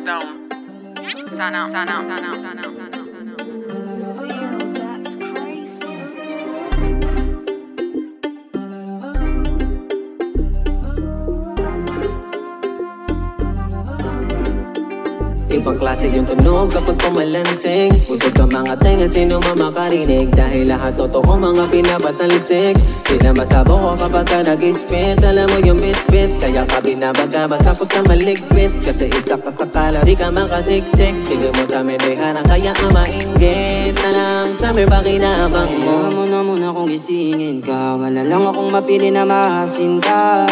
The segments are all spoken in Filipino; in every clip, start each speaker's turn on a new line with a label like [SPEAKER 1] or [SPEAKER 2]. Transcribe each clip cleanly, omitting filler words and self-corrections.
[SPEAKER 1] down. Sana.
[SPEAKER 2] Ibang klase yung tunog kapag pumalansing. Usog ka mga tenga, sino makarinig? Dahil lahat totoo mga pinapatalisik. Di na masabaw ko kapag ka nag-spit. Alam mo yung bit-bit, kaya ka binabagabag takot ka maligpit. Kasi isa ka sa kala, di ka makasiksik. Tigil mo sa mendehanan, kaya ka mainggit. Alam sa may pakinabang mo.
[SPEAKER 3] Kaya mo na kung gisingin ka. Wala lang akong mapili na mahasin ka.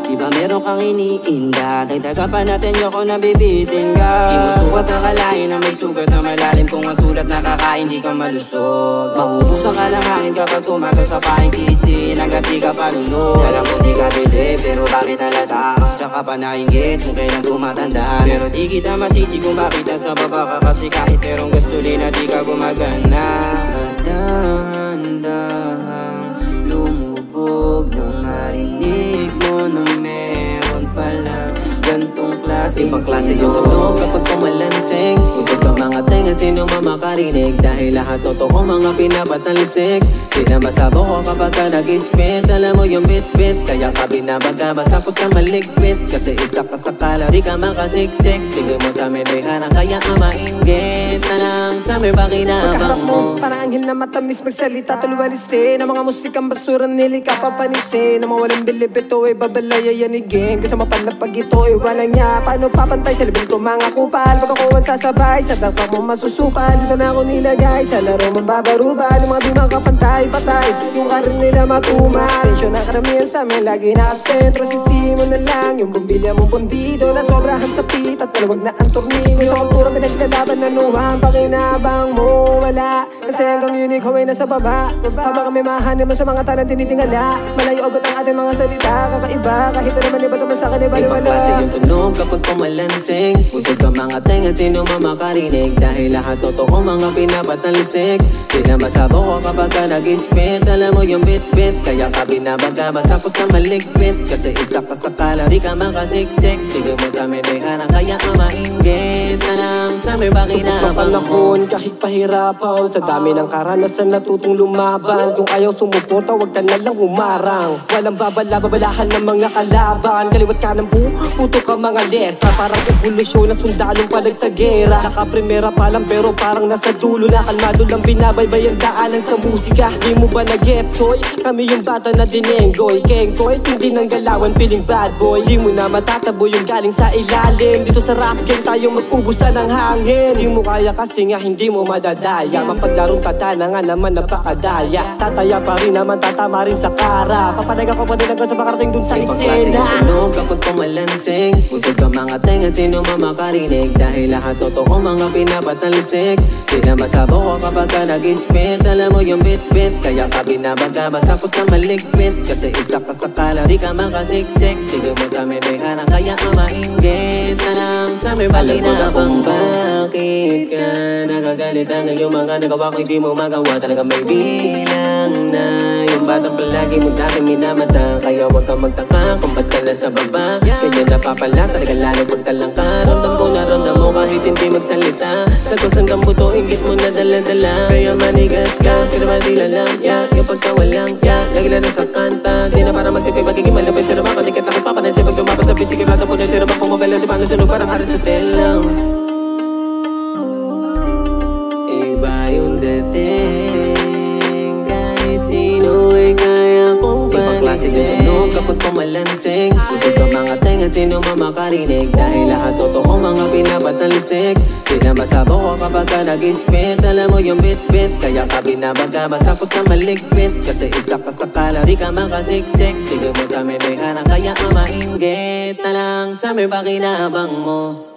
[SPEAKER 3] Diba meron kang iniinda? Dagdaga pa natin yung kung nabibitin ka. Di mo sukat na kalain na may sugat na malalim. Kung ang sulat nakakain di ka malusog. Mahuhusan ka lang hangin kapag tumagal sa paing tisin. Hanggat di ka palunod. Alam ko di ka bili pero bakit halata? Tsaka pa nainggit kung kailan tumatanda. Pero di kita masisi kung bakit nasa baba ka. Kasi kahit merong gasolina di ka gumagana. Dahan-dahang lumubog nang marinig mo na meron pala gantong klase.
[SPEAKER 2] Ibang klase yung tunog kapag pumalansing. Usog ka mga tenga, sino makarinig? Dahil lahat totoo mga pinapatalisik. Di na masabaw ko kapag ka nag-spit. Alam mo yung bit-bit, kaya ka binabagabag takot ka maligpit. Kasi isa ka sa kala, di ka makasiksik. Tigil mo sa mendehanan, kaya ka mainggit. Alam sa may pakinabang mo.
[SPEAKER 4] Parang anghel na matamis magsalita tulwalisin. Ang mga musikang basura nili ka papanisin. Na mawalang bilib ito ay babalaya yanigin. Kasama pala pag ito ay walang niya. Paano papantay sa level ko mga kupal? Pag ako ang sasabay, sa dakpa mo masusupal. Dito na ako nilagay, sa laro mong babarubal. Yung mga di makapantay, patay, yung karir nila matumay. Tensyon na karamihan sa amin, lagi nakasentro. Sisi mo na lang, yung bumbilya mong pundido. Na sobrahan sa pit at maluwag na ang tornilyo. Sa kultura pinaglalaban na nuwang pakinabang mo wala. Kasi hanggang yun ikaw ay nasa baba. Habang kami mahanap mo sa mga talang tinitingala. Malayo agad ang ating mga salita, kakaiba. Kahit na naman iba naman sa kanila
[SPEAKER 2] Ibang klase yung tunog kapag pumalansing. Usog ka mga tenga, sino makarinig? Dahil lahat totoo mga pinapatalisik. Di na masabaw ko kapag ka nag-spit. Alam mo yung bit-bit, kaya ka binabagabag takot ka maligpit. Kasi isa ka sa kala, di ka makasiksik. Tigil mo sa mendehanan, kaya ka mainggit. Alam sa may pakinabang mo.
[SPEAKER 3] Panahon kahit pahirapan. Sa dami ng karanasan natutong lumaban. Kung ayaw sumuporta, wag ka na lang humarang. Walang babalahan ng mga kalaban. Kaliwat ka ng puto ka mga letra. Parang evolusyon na sundalong palag sa gera. Naka-primera pa lang pero parang nasa dulo na. Kalmado lang binabaybay ang daanan sa musika. Di mo ba na-gets, hoy? Kami yung bata na dinenggoy. Kengkoy, hindi ng galawan, piling bad boy. Di mo na matatabo yung galing sa ilalim. Dito sa rap game tayo mag-ubusan ng hangin. Di mo kaya kasi nga hindi mo madadaya. Mapaglarong tatana nga naman napakadaya. Tataya pa rin naman, tatama rin sa kara. Papanaga ko pa din hanggang sa makarating dun sa eksena.
[SPEAKER 2] Tunog kapag pumalansing. Usog ka mga tenga, sino makarinig? Dahil lahat totoo mga pinapatalisik. Di na masabaw ko kapag ka nag-spit. Alam mo yung bit-bit, kaya ka binabagabag takot ka maligpit. Kasi isa ka sa kala, di ka makasiksik. Tigil mo sa mendehanan, kaya ka mainggit. Alam sa may pakinabang bakit ka nagagalit? Ang iyong mga nagawa ko hindi mo magawa. Talaga may bilang na yung batang palagi mo dati minamata. Kaya huwag kang magtaka kung ba't ka nasa baba. Kanya napapala talaga lalo pagtalang ka. Ramdam mo kahit hindi magsalita. Tagos hanggang buto, ingit mo na dala-dala. Kaya manigas ka, pero madila lang yung pagkawalang lagi lang sa kanta. Di na para magtipay, magiging malapit. Pero makadikit lang ang papanansin. Pag lumabas sa pisikil, lahat ang puno. Pero pag pumabala, di ba nasunog parang haras sa telang. Iba yung dating, kahit sino ay kaya kong panisig. Ibang klase yung tunog kapag pumalansing. Usog ka mga tenga, sino makarinig? Dahil lahat totoo mga pinapatalisik. Di na masabaw ko kapag ka nag-spit. Alam mo yung bit-bit, kaya ka binabagabag takot ka maligpit. Kasi isa ka sa kala, di ka makasiksik. Tigil mo sa mendehanan, kaya ka mainggit. Talang sa may pakinabang mo.